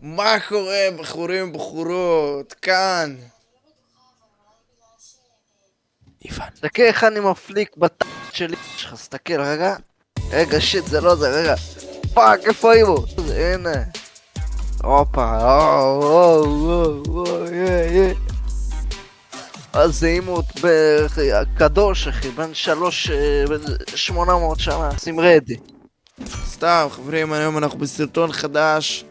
מה קורה, בחורים ובחורות? כאן. איוון. תסתכל איך אני מפליק בטאט שלי שלך, תסתכל, רגע. רגע, שיט, זה לא זה, רגע. פאק, איפה היו? הנה. הופה, אז זה אימות בקדוש, אחי, בן 800 שנה. שים רדי. סתם, חברים, היום אנחנו בסרטון חדש.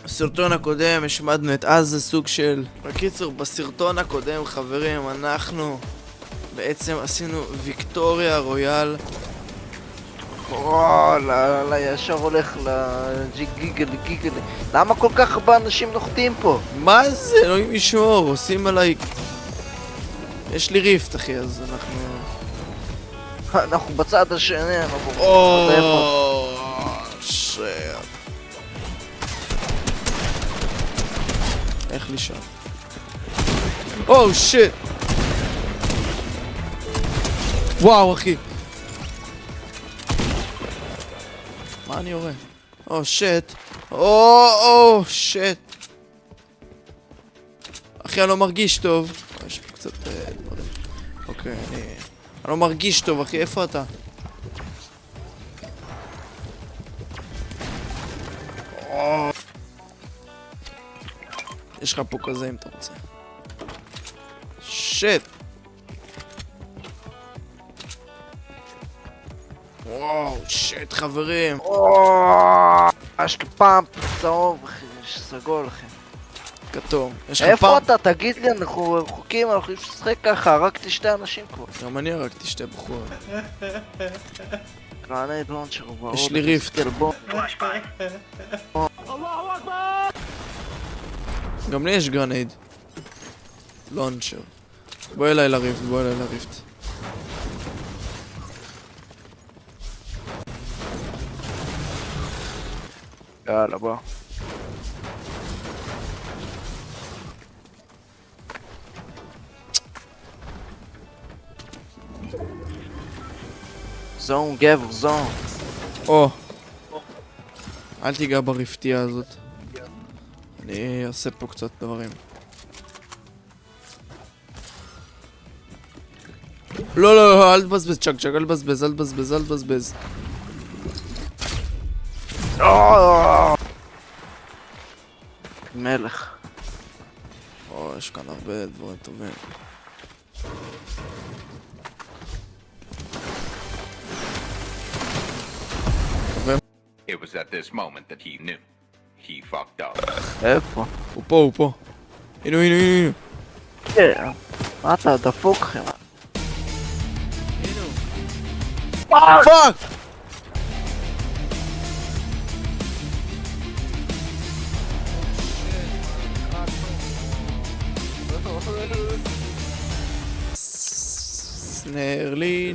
בסרטון הקודם השמדנו את עזה, סוג של... בקיצור, בסרטון הקודם, חברים, אנחנו בעצם עשינו ויקטוריה רויאל. וואלה, ישר הולך גיגל. למה כל כך הרבה אנשים נוחתים פה? מה זה? אלוהים ישמור, עושים עליי... יש לי ריפט, אחי, אז אנחנו... אנחנו בצד השני, אנחנו... שיט. איך לי שם? שיט. וואו, אחי. מה אני יורה? שיט. שיט. אחי, אני לא מרגיש טוב. יש פה קצת דברים. אוקיי, אני לא מרגיש טוב, אחי. איפה אתה? יש לך פה כזה אם אתה רוצה. שיט. וואו, שיט, חברים. יש לי פאמפ צהוב, אחי, יש סגול, אחי. כתום. יש לך איפה פעם? אתה? תגיד לי, אנחנו רחוקים, אנחנו יכולים לשחק ככה, הרגתי שתי אנשים כבר. גם אני הרגתי שתי בחורות. גרנד לונצ'ר, ברור. יש לי ריפט. גם לי יש גרנייד. לונצ'ר. בוא אליי לריפט, יאללה, בוא. זון, גבר, זון. אל תיגע בריפתייה הזאת. אני אעשה פה קצת דברים. לא, אל תבזבז, צ'ק, אל תבזבז. מלך. יש כאן הרבה דברים טובים. It was at this moment that he knew. He fucked up. איפה? הוא פה. הנה. מה אתה דפוק, אחי? פאק! נרלי.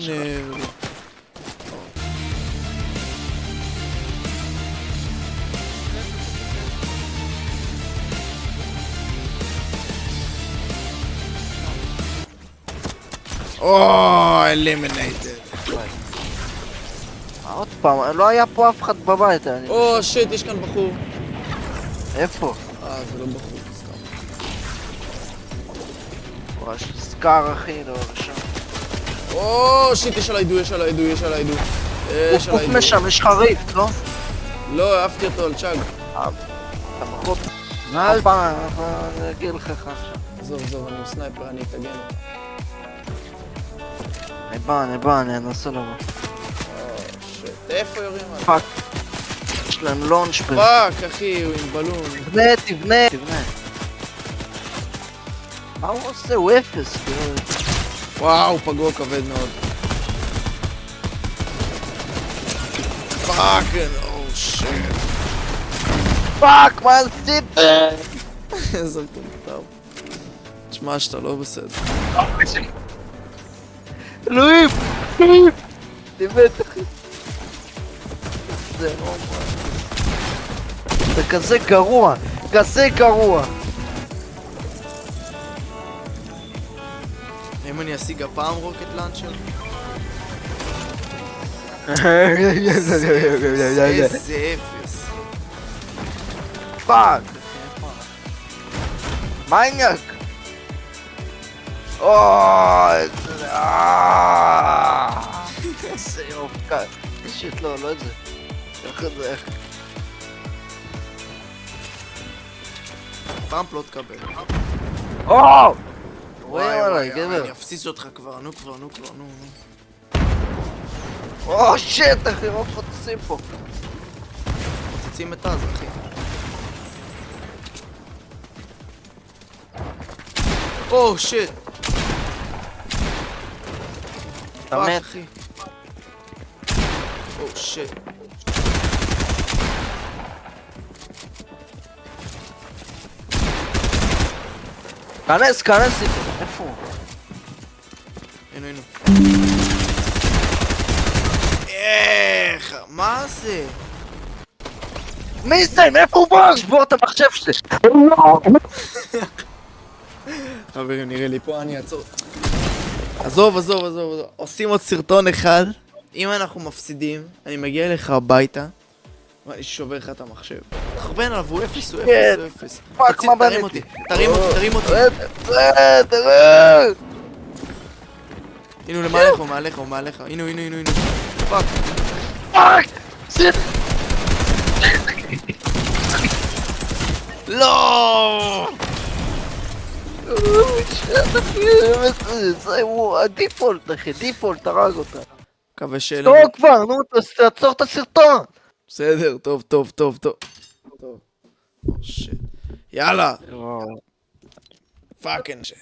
eliminated. עוד פעם, לא היה פה אף אחד בבית. שיט, יש כאן בחור. איפה? זה לא בחור, סתם. וואי, יש לי סקאר, אחי, לא ראשון. שיט, יש על העידו. הוא משם, יש לך ריפט, לא? לא, העפתי אותו על צ'אג. אתה מחרות. עוד פעם, אני אגיד לך עכשיו. עזוב, אני סנייפר, אני אתגן אותו. אני בא, אני אנסה לבוא. שיט, איפה יורים עליו? פאק. יש להם לונץ' פאק, אחי, הוא עם בלון. תבנה. מה הוא עושה? הוא אפס. וואו, פגוע כבד מאוד. פאקינג, שיט. פאק, מה עשית? איזה מטומטם. תשמע שאתה לא בסדר. אלוהים! תיבט, אחי. זה לא מה. זה כזה גרוע. אם אני אשיג הפעם רוקט לאנצ'ר? איזה אפס. פאק! מניאק! אוי, איזה יופי. שיט, לא את זה. איך את זה? טראמפ לא תקבל. רואים עליי, גבר. אני אפסיס אותך כבר, נו. שיט, אחי, מה מפוצצים פה? מוצצים את עזה, אחי. שיט. אתה מת? אחי. שיט. כנס, איפה הוא? הנה. מה זה? מי זה? מאיפה הוא בא? שבור את המחשב שלי! חברים, נראה לי פה, אני אעצור. עזוב. עושים עוד סרטון אחד. אם אנחנו מפסידים, אני מגיע אליך הביתה ואני שובר לך את המחשב. תחרבן עליו, הוא אפס. פאק, מה תרים אותי. תרים אותי. תראה! הנה, הוא מעליך. הנה. פאק. שיט! לא! זה הוא הדיפולט, אחי, דיפולט, הרג אותה. מקווה שאלה... לא כבר, נו, תעצור את הסרטון. בסדר, טוב. שיט. יאללה. פאקינג שיט.